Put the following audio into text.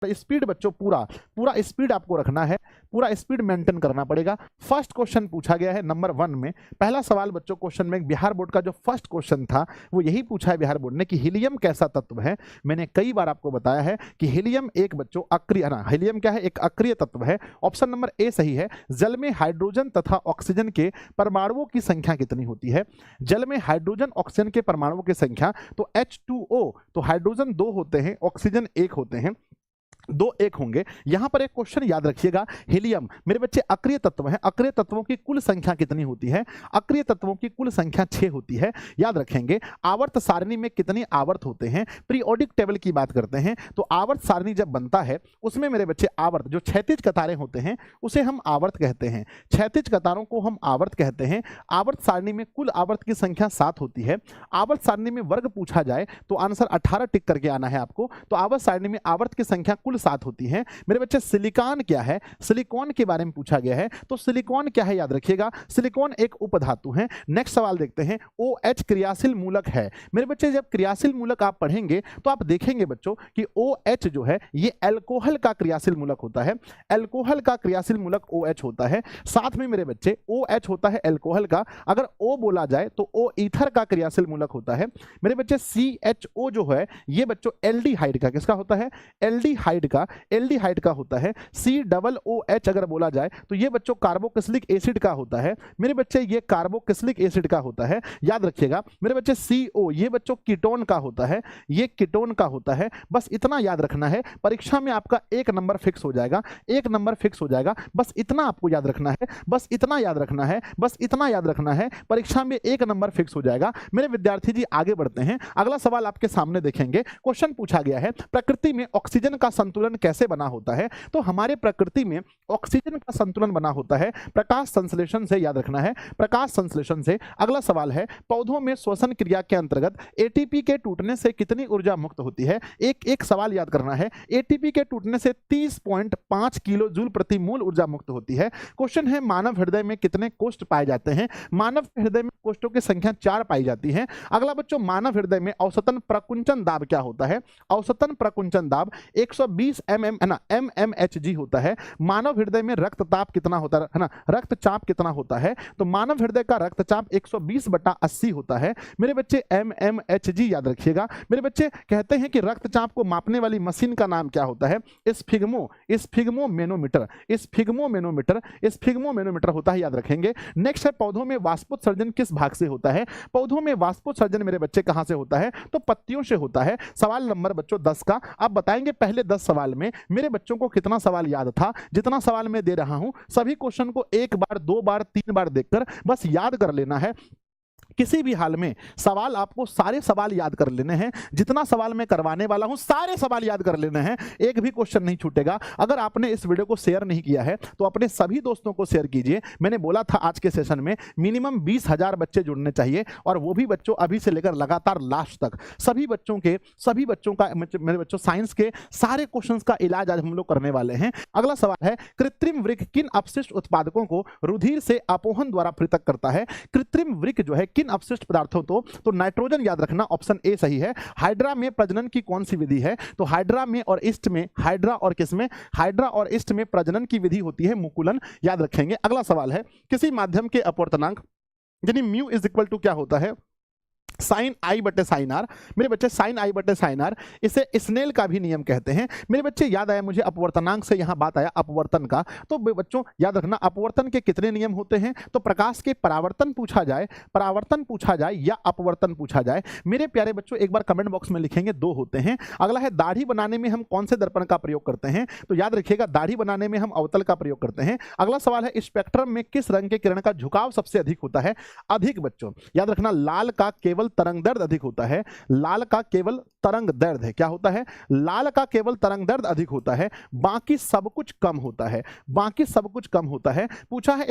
Speed बच्चों पूरा पूरा स्पीड आपको रखना है, पूरा स्पीड मेंटेन करना पड़ेगा। फर्स्ट क्वेश्चन पूछा गया है नंबर 1 में, पहला सवाल बच्चों क्वेश्चन में बिहार बोर्ड का जो फर्स्ट क्वेश्चन था वो यही पूछा है बिहार बोर्ड ने कि हीलियम कैसा तत्व है। मैंने कई बार आपको बताया है कि हीलियम एक बच्चों अक्रिय ना, हीलियम क्या है, एक अक्रिय तत्व है। ऑप्शन नंबर ए सही है। जल में हाइड्रोजन तथा ऑक्सीजन के परमाणुओं की संख्या कितनी होती है? जल में हाइड्रोजन ऑक्सीजन के परमाणुओं की संख्या तो H2O, तो हाइड्रोजन 2 होते हैं, ऑक्सीजन 1 होते हैं, 2 1 होंगे। यहां पर एक क्वेश्चन याद रखिएगा, हीलियम मेरे बच्चे अक्रिय तत्व है, अक्रिय तत्वों की कुल संख्या कितनी होती है? अक्रिय तत्वों की कुल संख्या 6 होती है, याद रखेंगे। आवर्त सारणी में कितने आवर्त होते हैं? पीरियोडिक टेबल की बात करते हैं तो आवर्त सारणी जब बनता है उसमें मेरे बच्चे आवर्त जो क्षैतिज कतारें होते हैं उसे हम आवर्त कहते हैं, क्षैतिज कतारों को हम आवर्त कहते हैं। आवर्त सारणी में कुल आवर्त की संख्या 7 होती है। आवर्त सारणी में वर्ग पूछा जाए तो आंसर 18 टिक करके आना है आपको। तो आवर्त सारणी में आवर्त की संख्या कुल 7 होती है। मेरे बच्चे सिलिकॉन क्या है? सिलिकॉन के बारे में पूछा गया है तो सिलिकॉन क्या है याद रखिएगा, सिलिकॉन एक उपधातु है। नेक्स्ट सवाल देखते हैं, OH क्रियाशील मूलक है। मेरे बच्चे जब क्रियाशील मूलक आप पढ़ेंगे तो आप देखेंगे बच्चों कि OH जो है ये अल्कोहल का क्रियाशील मूलक होता है, अल्कोहल का क्रियाशील मूलक OH होता है। साथ में मेरे बच्चे OH होता है अल्कोहल का, अगर O बोला जाए तो O ईथर का क्रियाशील मूलक होता है। मेरे बच्चे CHO जो है ये बच्चों एल्डिहाइड का, किसका होता है? एल्डिहाइड का, एल्डिहाइड का होता है। COOH अगर बोला जाए तो ये बच्चों कार्बोक्सिलिक एसिड का होता है। मेरे बच्चे ये कार्बोक्सिलिक एसिड का होता है, याद रखिएगा। मेरे बच्चे CO ये बच्चों कीटोन का होता है, ये कीटोन का होता है। बस इतना याद रखना है, परीक्षा में आपका 1 नंबर फिक्स हो जाएगा, 1 नंबर फिक्स हो जाएगा। बस इतना आपको याद रखना है, बस इतना याद रखना है, बस इतना याद रखना है, परीक्षा में 1 नंबर फिक्स हो जाएगा। मेरे विद्यार्थी जी आगे बढ़ते हैं, अगला सवाल आपके सामने देखेंगे। क्वेश्चन पूछा गया है, प्रकृति में ऑक्सीजन का संतुलन कैसे बना होता है? तो हमारे प्रकृति में ऑक्सीजन का संतुलन बना होता है प्रकाश संश्लेषण से, याद रखना है, प्रकाश संश्लेषण से। अगला सवाल है, पौधों में श्वसन क्रिया के अंतर्गत एटीपी के टूटने से कितनी ऊर्जा मुक्त होती है? एक एक सवाल याद करना है, एटीपी के टूटने से 30.5 किलो जूल प्रति मोल ऊर्जा मुक्त होती है। क्वेश्चन है, मानव हृदय में कितने कोष्ठ पाए जाते हैं? मानव हृदय में कोष्ठों की संख्या 4 पाई जाती है। अगला बच्चों, मानव हृदय में औसतन प्रकुंचन दाब क्या होता है? औसतन प्रकुंचन दाब 120 mm है ना, mmHg होता है। मानव हृदय में रक्तचाप कितना होता है ना, रक्तचाप कितना होता है? तो मानव हृदय का रक्तचाप 120/80 होता है। मेरे बच्चे mmHg याद रखिएगा। मेरे बच्चे कहते हैं कि रक्तचाप को मापने वाली मशीन का नाम क्या होता है? स्फिग्मोमेनोमीटर, स्फिग्मोमेनोमीटर, स्फिग्मोमेनोमीटर होता है, याद रखेंगे। नेक्स्ट है, पौधों में वाष्पोत्सर्जन किस भाग से होता है? पौधों में वाष्पोत्सर्जन मेरे बच्चे कहां से होता है? तो पत्तियों से होता है। सवाल नंबर बच्चों 10 का आप बताएंगे पहले 10 सवाल में मेरे बच्चों को कितना सवाल याद था। जितना सवाल मैं दे रहा हूं सभी क्वेश्चन को 1 बार 2 बार 3 बार देखकर बस याद कर लेना है। किसी भी हाल में सवाल आपको सारे सवाल याद कर लेने हैं, जितना सवाल मैं करवाने वाला हूं सारे सवाल याद कर लेने हैं, एक भी क्वेश्चन नहीं छूटेगा। अगर आपने इस वीडियो को शेयर नहीं किया है तो अपने सभी दोस्तों को शेयर कीजिए। मैंने बोला था आज के सेशन में मिनिमम 20,000 बच्चे जुड़ने चाहिए, और वो भी बच्चों अभी से लेकर लगातार लास्ट तक सभी बच्चों का मेरे बच्चों साइंस के सारे क्वेश्चंस का इलाज आज हम लोग करने वाले हैं। अगला सवाल है, कृत्रिम वृक्क किन अपशिष्ट उत्पादकों को रुधिर से अपोहन द्वारा पृथक करता है? कृत्रिम वृक्क जो है किन अपशिष्ट पदार्थों तो नाइट्रोजन, याद रखना, ऑप्शन ए सही है। हाइड्रा में प्रजनन की कौन सी विधि है? तो हाइड्रा में और ईस्ट में, हाइड्रा और किसमें? हाइड्रा और ईस्ट में प्रजनन की विधि होती है मुकुलन, याद रखेंगे। अगला सवाल है, किसी माध्यम के अपवर्तनांक यानी म्यू इज इक्वल टू क्या होता है? साइन आई बटे साइन आर। मेरे बच्चे साइन आई बटे साइन आर, इसे स्नेल का भी नियम कहते हैं। मेरे बच्चे याद आया मुझे अपवर्तनांक से, यहां बात आया अपवर्तन का, तो बच्चों याद रखना अपवर्तन के कितने नियम होते हैं? तो प्रकाश के परावर्तन पूछा जाए, परावर्तन पूछा जाए या अपवर्तन पूछा जाए, मेरे प्यारे बच्चों एक बार कमेंट बॉक्स में लिखेंगे, 2 होते हैं। अगला है, दाढ़ी बनाने में हम कौन से दर्पण का प्रयोग करते हैं? तो याद रखिएगा दाढ़ी बनाने में हम अवतल का प्रयोग करते हैं। अगला सवाल है, स्पेक्ट्रम में किस रंग के किरण का झुकाव सबसे अधिक होता है? अधिक बच्चों याद रखना, लाल का केवल तरंग दर्द अधिक होता है, लाल का केवल तरंग दर्द है, क्या होता है? लाल का केवल तरंग दर्द अधिक होता है, बाकी सब कुछ कम होता है, बाकी सब कुछ कम होता है। पूछा है